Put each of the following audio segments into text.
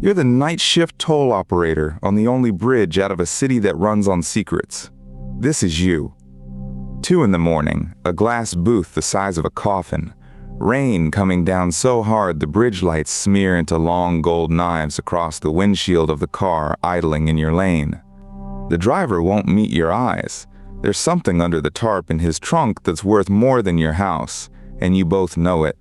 You're the night shift toll operator on the only bridge out of a city that runs on secrets. This is you. 2 in the morning, a glass booth the size of a coffin. Rain coming down so hard the bridge lights smear into long gold knives across the windshield of the car idling in your lane. The driver won't meet your eyes. There's something under the tarp in his trunk that's worth more than your house, and you both know it.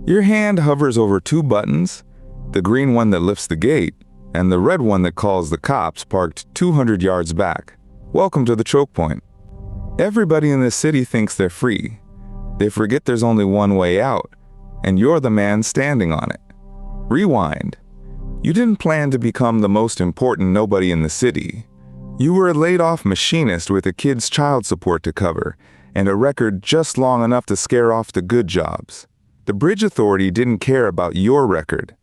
Your hand hovers over 2 buttons, the green one that lifts the gate, and the red one that calls the cops parked 200 yards back. Welcome to the Chokepoint. Everybody in this city thinks they're free. They forget there's only one way out, and you're the man standing on it. Rewind. You didn't plan to become the most important nobody in the city. You were a laid-off machinist with a kid's child support to cover, and a record just long enough to scare off the good jobs. The bridge authority didn't care about your record.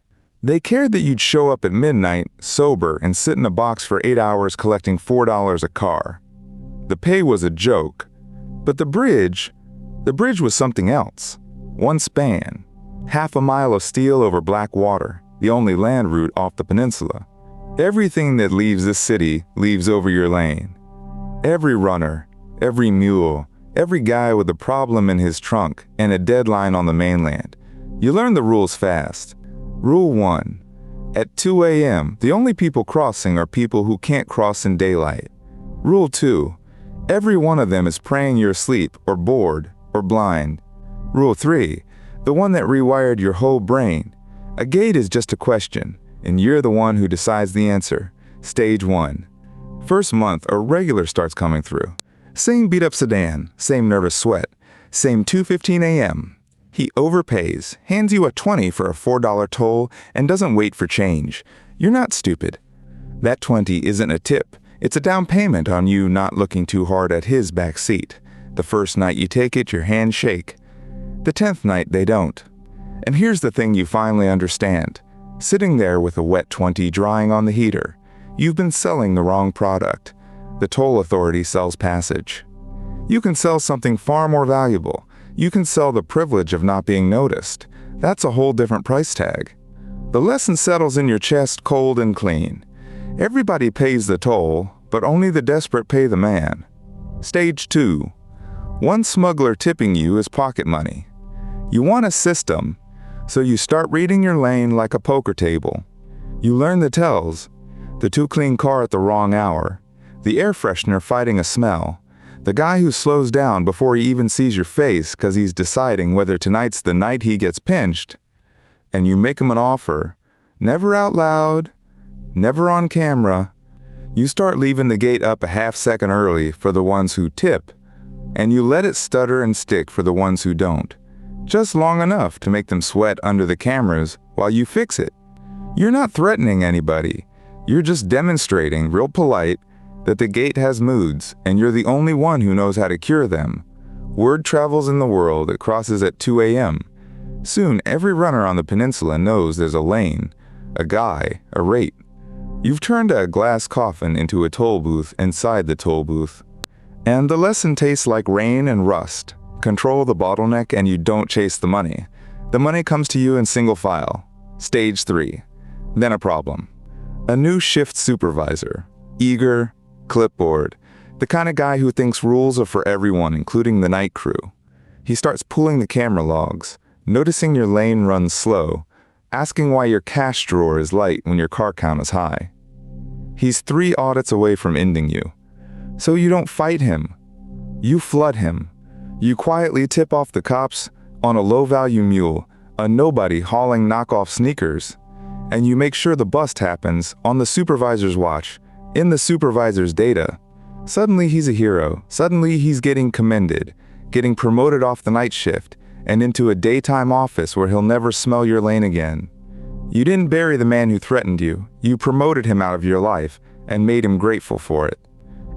They cared that you'd show up at midnight, sober, and sit in a box for 8 hours collecting $4 a car. The pay was a joke, but the bridge was something else. One span, half a mile of steel over black water, the only land route off the peninsula. Everything that leaves this city leaves over your lane. Every runner, every mule, every guy with a problem in his trunk and a deadline on the mainland. You learn the rules fast. Rule 1. At 2 a.m., the only people crossing are people who can't cross in daylight. Rule 2. Every one of them is praying you're asleep or bored or blind. Rule 3. The one that rewired your whole brain. A gate is just a question, and you're the one who decides the answer. Stage 1. First month, a regular starts coming through. Same beat-up sedan, same nervous sweat, same 2:15 a.m. He overpays, hands you a $20 for a $4 toll, and doesn't wait for change. You're not stupid. That $20 isn't a tip. It's a down payment on you not looking too hard at his back seat. The first night you take it, your hands shake. The 10th night, they don't. And here's the thing you finally understand. Sitting there with a wet $20 drying on the heater, you've been selling the wrong product. The toll authority sells passage. You can sell something far more valuable. You can sell the privilege of not being noticed. That's a whole different price tag. The lesson settles in your chest cold and clean. Everybody pays the toll, but only the desperate pay the man. Stage 2. One smuggler tipping you is pocket money. You want a system, so you start reading your lane like a poker table. You learn the tells. The too clean car at the wrong hour. The air freshener fighting a smell. The guy who slows down before he even sees your face because he's deciding whether tonight's the night he gets pinched. And you make him an offer. Never out loud. Never on camera. You start leaving the gate up a half second early for the ones who tip. And you let it stutter and stick for the ones who don't. Just long enough to make them sweat under the cameras while you fix it. You're not threatening anybody. You're just demonstrating, real polite, that the gate has moods, and you're the only one who knows how to cure them. Word travels in the world, it crosses at 2 a.m. Soon, every runner on the peninsula knows there's a lane, a guy, a rate. You've turned a glass coffin into a toll booth inside the toll booth. And the lesson tastes like rain and rust. Control the bottleneck and you don't chase the money. The money comes to you in single file. Stage 3. Then a problem. A new shift supervisor. Eager, clipboard. The kind of guy who thinks rules are for everyone, including the night crew. He starts pulling the camera logs, noticing your lane runs slow, asking why your cash drawer is light when your car count is high. He's 3 audits away from ending you. So you don't fight him. You flood him. You quietly tip off the cops on a low-value mule, a nobody hauling knockoff sneakers, and you make sure the bust happens on the supervisor's watch, in the supervisor's data. Suddenly he's a hero. Suddenly he's getting commended, getting promoted off the night shift, and into a daytime office where he'll never smell your lane again. You didn't bury the man who threatened you. You promoted him out of your life and made him grateful for it.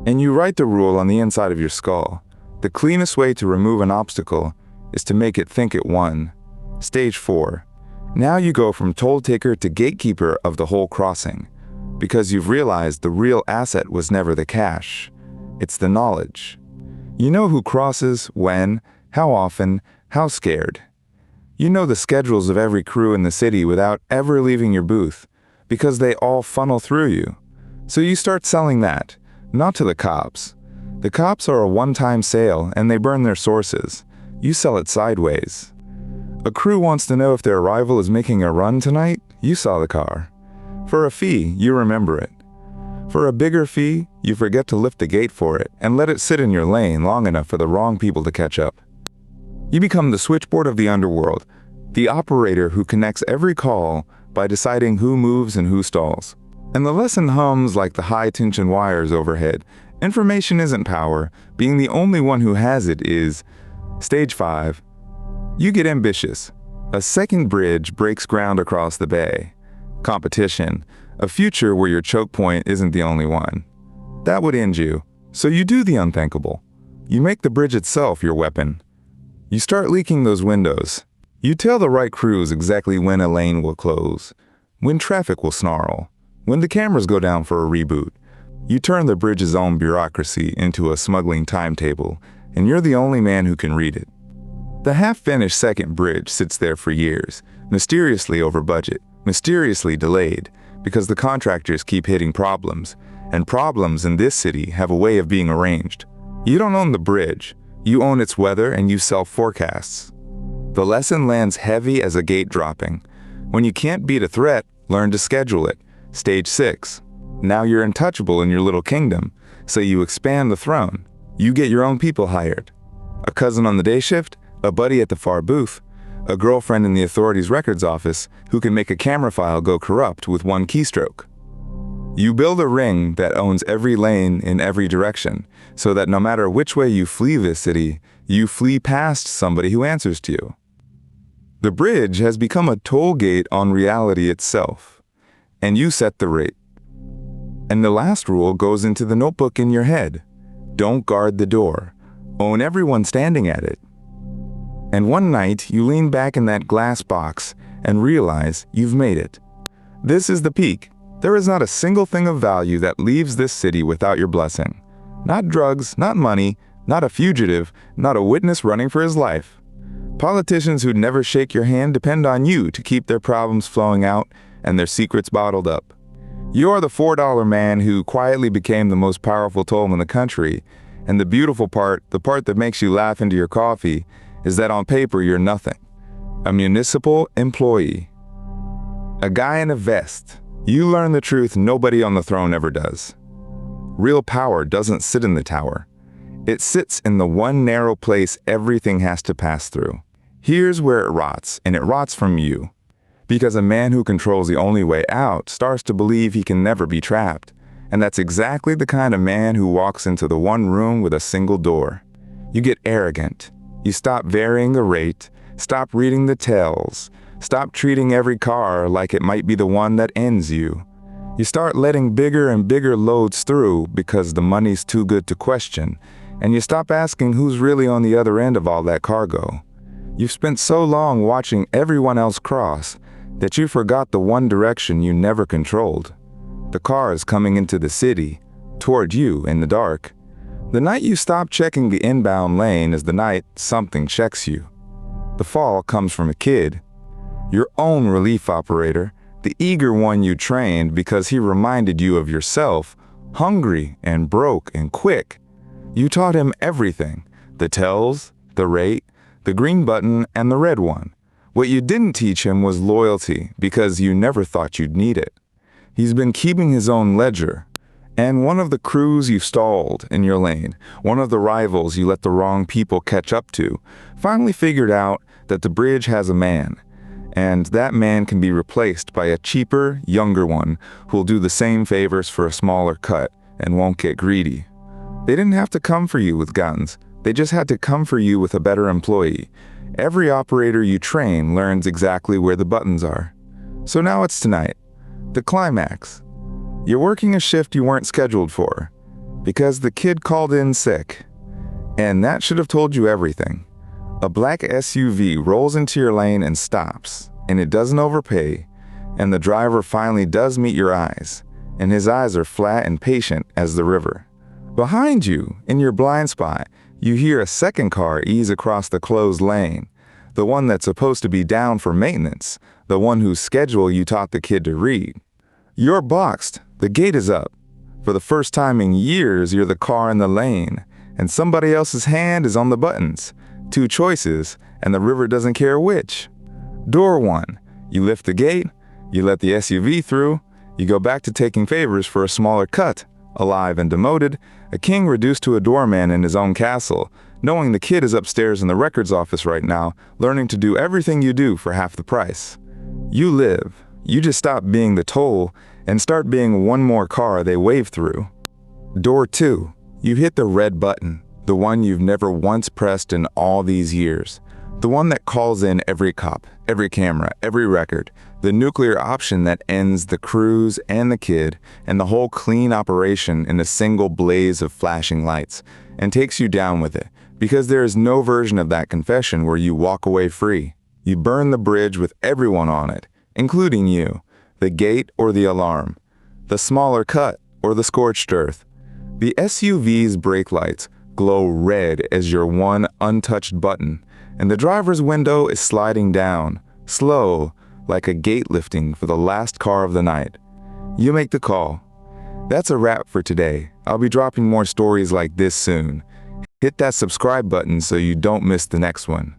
And you write the rule on the inside of your skull. The cleanest way to remove an obstacle is to make it think it won. Stage 4. Now you go from toll taker to gatekeeper of the whole crossing, because you've realized the real asset was never the cash. It's the knowledge. You know who crosses, when, how often, how scared. You know the schedules of every crew in the city without ever leaving your booth, because they all funnel through you. So you start selling that, not to the cops. The cops are a one-time sale and they burn their sources. You sell it sideways. A crew wants to know if their rival is making a run tonight. You saw the car. For a fee, you remember it. For a bigger fee, you forget to lift the gate for it and let it sit in your lane long enough for the wrong people to catch up. You become the switchboard of the underworld, the operator who connects every call by deciding who moves and who stalls. And the lesson hums like the high-tension wires overhead. Information isn't power. Being the only one who has it is. Stage 5. You get ambitious. A second bridge breaks ground across the bay. Competition. A future where your Chokepoint isn't the only one. That would end you. So you do the unthinkable. You make the bridge itself your weapon. You start leaking those windows. You tell the right crews exactly when a lane will close, when traffic will snarl, when the cameras go down for a reboot. You turn the bridge's own bureaucracy into a smuggling timetable, and you're the only man who can read it. The half-finished second bridge sits there for years, mysteriously over budget, mysteriously delayed, because the contractors keep hitting problems, and problems in this city have a way of being arranged. You don't own the bridge, you own its weather and you sell forecasts. The lesson lands heavy as a gate dropping. When you can't beat a threat, learn to schedule it. Stage 6. Now you're untouchable in your little kingdom, so you expand the throne. You get your own people hired. A cousin on the day shift, a buddy at the far booth, a girlfriend in the authorities' records office who can make a camera file go corrupt with one keystroke. You build a ring that owns every lane in every direction, so that no matter which way you flee this city, you flee past somebody who answers to you. The bridge has become a toll gate on reality itself, and you set the rate. And the last rule goes into the notebook in your head. Don't guard the door. Own everyone standing at it. And one night, you lean back in that glass box and realize you've made it. This is the peak. There is not a single thing of value that leaves this city without your blessing. Not drugs, not money, not a fugitive, not a witness running for his life. Politicians who never shake your hand depend on you to keep their problems flowing out and their secrets bottled up. You're the $4 man who quietly became the most powerful toll in the country, and the beautiful part, the part that makes you laugh into your coffee, is that on paper you're nothing. A municipal employee. A guy in a vest. You learn the truth nobody on the throne ever does. Real power doesn't sit in the tower. It sits in the one narrow place everything has to pass through. Here's where it rots, and it rots from you. Because a man who controls the only way out starts to believe he can never be trapped. And that's exactly the kind of man who walks into the one room with a single door. You get arrogant. You stop varying the rate, stop reading the tells, stop treating every car like it might be the one that ends you. You start letting bigger and bigger loads through because the money's too good to question, and you stop asking who's really on the other end of all that cargo. You've spent so long watching everyone else cross that you forgot the one direction you never controlled. The car is coming into the city, toward you in the dark. The night you stop checking the inbound lane is the night something checks you. The fall comes from a kid, your own relief operator, the eager one you trained because he reminded you of yourself, hungry and broke and quick. You taught him everything, the tells, the rate, the green button, and the red one. What you didn't teach him was loyalty because you never thought you'd need it. He's been keeping his own ledger. And one of the crews you stalled in your lane, one of the rivals you let the wrong people catch up to, finally figured out that the bridge has a man. And that man can be replaced by a cheaper, younger one who'll do the same favors for a smaller cut and won't get greedy. They didn't have to come for you with guns. They just had to come for you with a better employee. Every operator you train learns exactly where the buttons are. So now it's tonight. The climax. You're working a shift you weren't scheduled for, because the kid called in sick. And that should have told you everything. A black SUV rolls into your lane and stops, and it doesn't overpay, and the driver finally does meet your eyes, and his eyes are flat and patient as the river. Behind you, in your blind spot, you hear a second car ease across the closed lane, the one that's supposed to be down for maintenance, the one whose schedule you taught the kid to read. You're boxed. The gate is up. For the first time in years, you're the car in the lane, and somebody else's hand is on the buttons. Two choices, and the river doesn't care which. Door 1. You lift the gate, you let the SUV through, you go back to taking favors for a smaller cut. Alive and demoted, a king reduced to a doorman in his own castle, knowing the kid is upstairs in the records office right now, learning to do everything you do for half the price. You live. You just stop being the toll and start being one more car they wave through. Door 2. You hit the red button, the one you've never once pressed in all these years. The one that calls in every cop, every camera, every record. The nuclear option that ends the cruise and the kid and the whole clean operation in a single blaze of flashing lights, and takes you down with it, because there is no version of that confession where you walk away free. You burn the bridge with everyone on it, including you, the gate or the alarm, the smaller cut or the scorched earth. The SUV's brake lights glow red as your one untouched button, and the driver's window is sliding down, slow, like a gate lifting for the last car of the night. You make the call. That's a wrap for today. I'll be dropping more stories like this soon. Hit that subscribe button so you don't miss the next one.